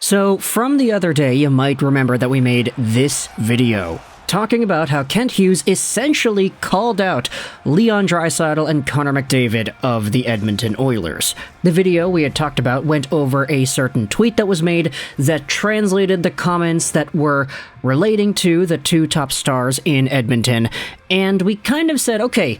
So, from the other day, you might remember that we made this video talking about how Kent Hughes essentially called out Leon Draisaitl and Connor McDavid of the Edmonton Oilers. The video we had talked about went over a certain tweet that was made that translated the comments that were relating to the two top stars in Edmonton, and we kind of said, okay,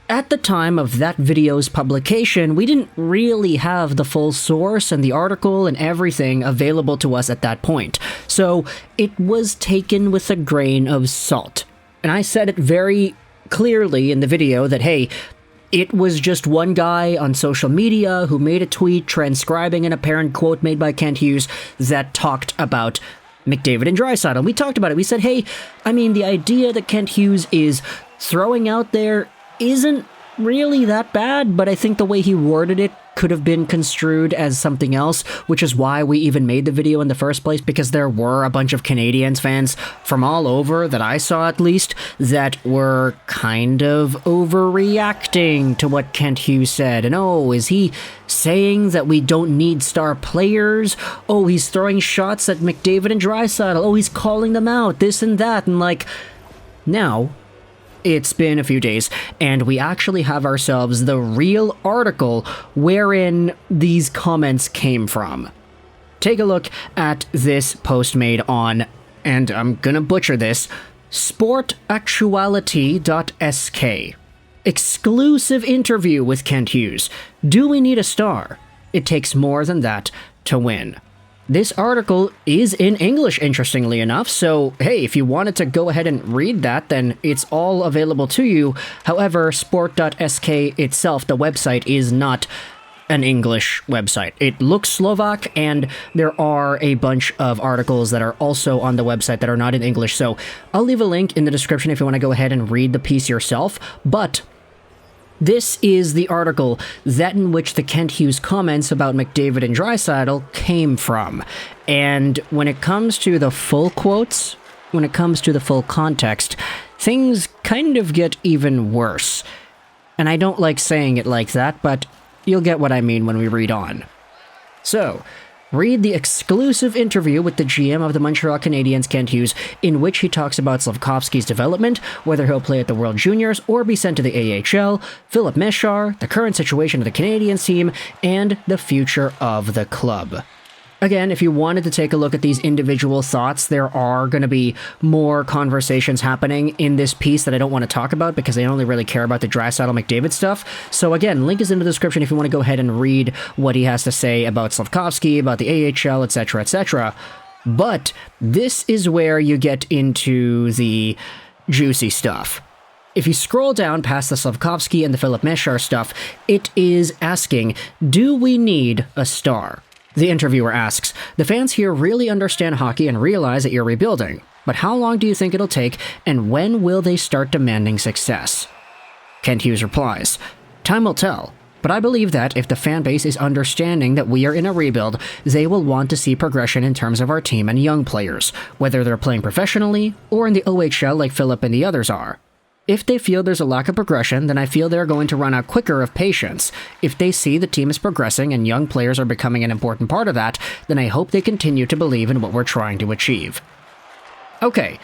at the time of that video's publication, we didn't really have the full source and the article and everything available to us at that point, so it was taken with a grain of salt. And I said it very clearly in the video that, hey, it was just one guy on social media who made a tweet transcribing an apparent quote made by Kent Hughes that talked about McDavid and Draisaitl. We talked about it. We said, hey, I mean, the idea that Kent Hughes is throwing out there isn't really that bad, but I think the way he worded it could have been construed as something else, which is why we even made the video in the first place, because there were a bunch of Canadiens fans from all over, that I saw at least, that were kind of overreacting to what Kent Hughes said. And oh, is he saying that we don't need star players? Oh, he's throwing shots at McDavid and Draisaitl. Oh, he's calling them out, this and that. And like, now it's been a few days, and we actually have ourselves the real article wherein these comments came from. Take a look at this post made on, and I'm gonna butcher this, sportactuality.sk. Exclusive interview with Kent Hughes. Do we need a star? It takes more than that to win. This article is in English, interestingly enough, so hey, if you wanted to go ahead and read that, then it's all available to you. However, sport.sk itself, the website, is not an English website. It looks Slovak, and there are a bunch of articles that are also on the website that are not in English, so I'll leave a link in the description if you want to go ahead and read the piece yourself, but this is the article that in which the Kent Hughes comments about McDavid and Draisaitl came from. And when it comes to the full quotes, when it comes to the full context, things kind of get even worse. And I don't like saying it like that, but you'll get what I mean when we read on. So, read the exclusive interview with the GM of the Montreal Canadiens, Kent Hughes, in which he talks about Slafkovsky's development, whether he'll play at the World Juniors or be sent to the AHL, Philip Mesar, the current situation of the Canadiens team, and the future of the club. Again, if you wanted to take a look at these individual thoughts, there are going to be more conversations happening in this piece that I don't want to talk about because I only really care about the Draisaitl-McDavid stuff. So again, link is in the description if you want to go ahead and read what he has to say about Slafkovsky, about the AHL, etc., etc. But this is where you get into the juicy stuff. If you scroll down past the Slafkovsky and the Philip Mesar stuff, it is asking, do we need a star? The interviewer asks, the fans here really understand hockey and realize that you're rebuilding, but how long do you think it'll take, and when will they start demanding success? Kent Hughes replies, time will tell, but I believe that if the fan base is understanding that we are in a rebuild, they will want to see progression in terms of our team and young players, whether they're playing professionally or in the OHL like Philip and the others are. If they feel there's a lack of progression, then I feel they're going to run out quicker of patience. If they see the team is progressing and young players are becoming an important part of that, then I hope they continue to believe in what we're trying to achieve. Okay,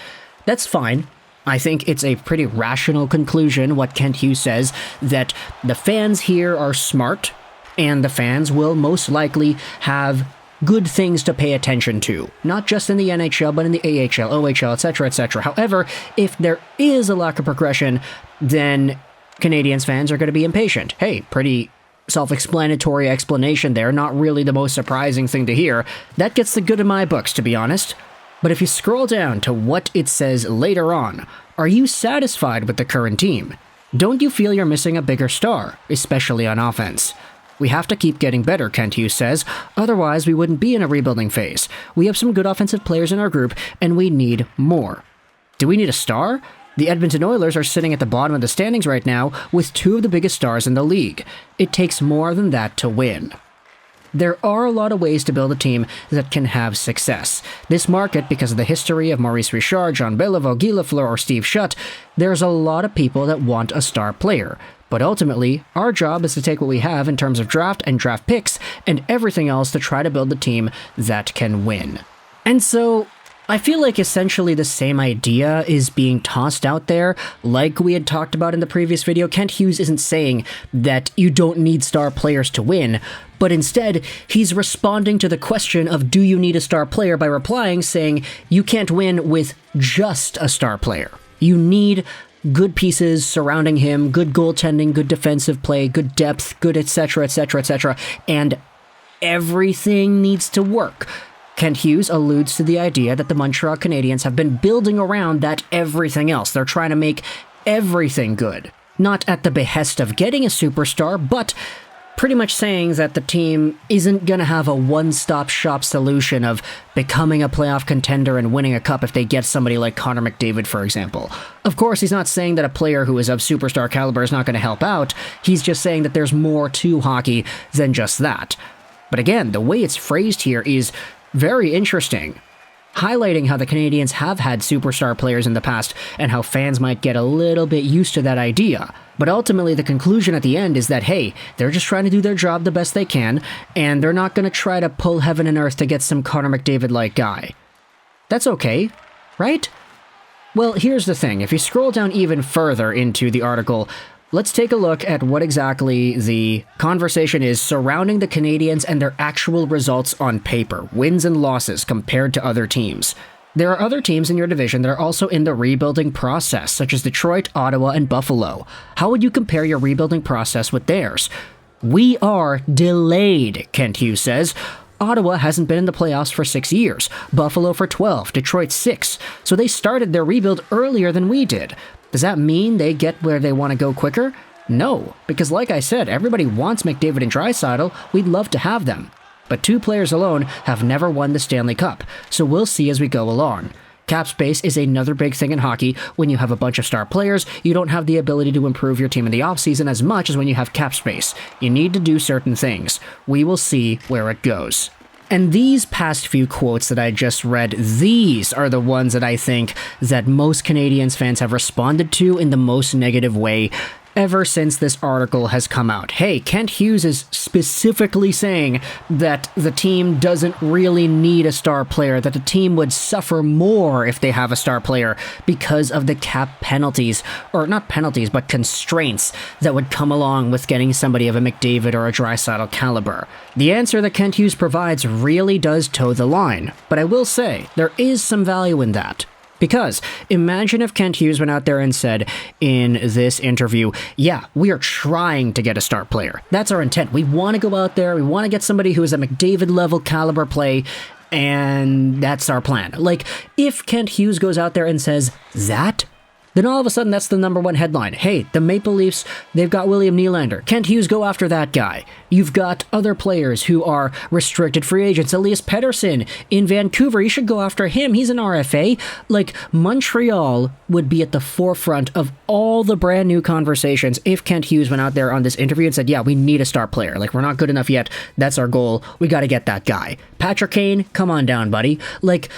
that's fine. I think it's a pretty rational conclusion what Kent Hughes says, that the fans here are smart, and the fans will most likely have good things to pay attention to, not just in the NHL, but in the AHL, OHL, etc., etc. However, if there is a lack of progression, then Canadiens fans are going to be impatient. Hey, pretty self-explanatory explanation there, not really the most surprising thing to hear. That gets the good in my books, to be honest. But if you scroll down to what it says later on, are you satisfied with the current team? Don't you feel you're missing a bigger star, especially on offense? We have to keep getting better, Kent Hughes says, otherwise we wouldn't be in a rebuilding phase. We have some good offensive players in our group, and we need more. Do we need a star? The Edmonton Oilers are sitting at the bottom of the standings right now with two of the biggest stars in the league. It takes more than that to win. there are a lot of ways to build a team that can have success. This market, because of the history of Maurice Richard, John Beliveau, Guy Lafleur, or Steve Shutt, there's a lot of people that want a star player. But ultimately, our job is to take what we have in terms of draft and draft picks and everything else to try to build a team that can win. And so, I feel like essentially the same idea is being tossed out there. Like we had talked about in the previous video, Kent Hughes isn't saying that you don't need star players to win, but instead, he's responding to the question of do you need a star player by replying saying you can't win with just a star player. You need good pieces surrounding him, good goaltending, good defensive play, good depth, good etc, etc, etc, and everything needs to work. Kent Hughes alludes to the idea that the Montreal Canadiens have been building around that everything else. They're trying to make everything good. Not at the behest of getting a superstar, but pretty much saying that the team isn't going to have a one-stop shop solution of becoming a playoff contender and winning a cup if they get somebody like Connor McDavid, for example. Of course, he's not saying that a player who is of superstar caliber is not going to help out. He's just saying that there's more to hockey than just that. But again, the way it's phrased here is very interesting, highlighting how the Canadiens have had superstar players in the past and how fans might get a little bit used to that idea. But ultimately, the conclusion at the end is that, hey, they're just trying to do their job the best they can, and they're not going to try to pull heaven and earth to get some Connor McDavid-like guy. That's okay, right? Well, here's the thing. If you scroll down even further into the article, let's take a look at what exactly the conversation is surrounding the Canadiens and their actual results on paper, wins and losses compared to other teams. There are other teams in your division that are also in the rebuilding process, such as Detroit, Ottawa, and Buffalo. How would you compare your rebuilding process with theirs? We are delayed, Kent Hughes says. Ottawa hasn't been in the playoffs for 6 years, Buffalo for 12, Detroit 6, so they started their rebuild earlier than we did. Does that mean they get where they want to go quicker? No, because like I said, everybody wants McDavid and Draisaitl. We'd love to have them. But 2 players alone have never won the Stanley Cup, so we'll see as we go along. Cap space is another big thing in hockey. When you have a bunch of star players, you don't have the ability to improve your team in the offseason as much as when you have cap space. You need to do certain things. We will see where it goes. And these past few quotes that I just read, these are the ones that I think that most Canadiens fans have responded to in the most negative way ever since this article has come out. Hey, Kent Hughes is specifically saying that the team doesn't really need a star player, that the team would suffer more if they have a star player because of the cap penalties, or not penalties, but constraints that would come along with getting somebody of a McDavid or a Draisaitl caliber. The answer that Kent Hughes provides really does toe the line, but I will say, there is some value in that. Because imagine if Kent Hughes went out there and said in this interview, yeah, we are trying to get a star player. That's our intent. We want to go out there. We want to get somebody who is a McDavid level caliber play. And that's our plan. Like, if Kent Hughes goes out there and says that, then all of a sudden that's the #1 headline. Hey, the Maple Leafs, they've got William Nylander. Kent Hughes, go after that guy. You've got other players who are restricted free agents. Elias Pettersson in Vancouver, you should go after him. He's an RFA. Like, Montreal would be at the forefront of all the brand new conversations if Kent Hughes went out there on this interview and said, yeah, we need a star player. Like, we're not good enough yet. That's our goal. We got to get that guy. Patrick Kane, come on down, buddy. Like,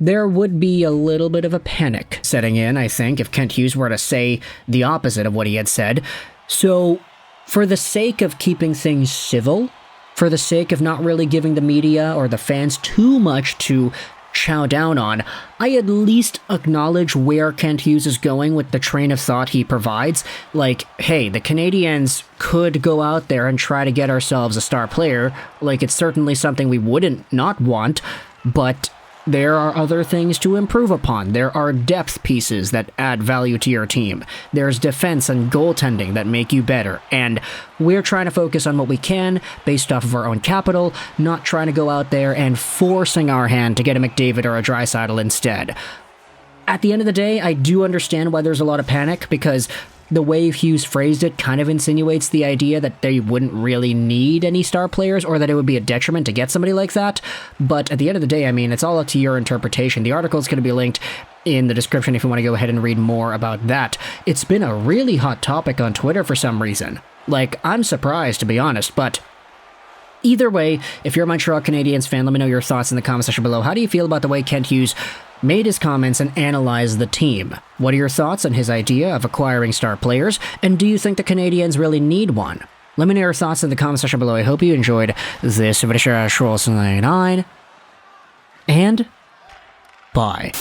there would be a little bit of a panic setting in, I think, if Kent Hughes were to say the opposite of what he had said. So, for the sake of keeping things civil, for the sake of not really giving the media or the fans too much to chow down on, I at least acknowledge where Kent Hughes is going with the train of thought he provides. Like, hey, the Canadiens could go out there and try to get ourselves a star player. Like, it's certainly something we wouldn't not want, but there are other things to improve upon. There are depth pieces that add value to your team. There's defense and goaltending that make you better. And we're trying to focus on what we can based off of our own capital, not trying to go out there and forcing our hand to get a McDavid or a Draisaitl instead. At the end of the day, I do understand why there's a lot of panic, because the way Hughes phrased it kind of insinuates the idea that they wouldn't really need any star players, or that it would be a detriment to get somebody like that. But at the end of the day, I mean, it's all up to your interpretation. The article is going to be linked in the description if you want to go ahead and read more about that. It's been a really hot topic on Twitter for some reason. Like, I'm surprised, to be honest, but Either way, if you're a Montreal Canadiens fan, let me know your thoughts in the comment section below. How do you feel about the way Kent Hughes made his comments and analyzed the team? What are your thoughts on his idea of acquiring star players? And do you think the Canadiens really need one? Let me know your thoughts in the comment section below. I hope you enjoyed this video. And bye.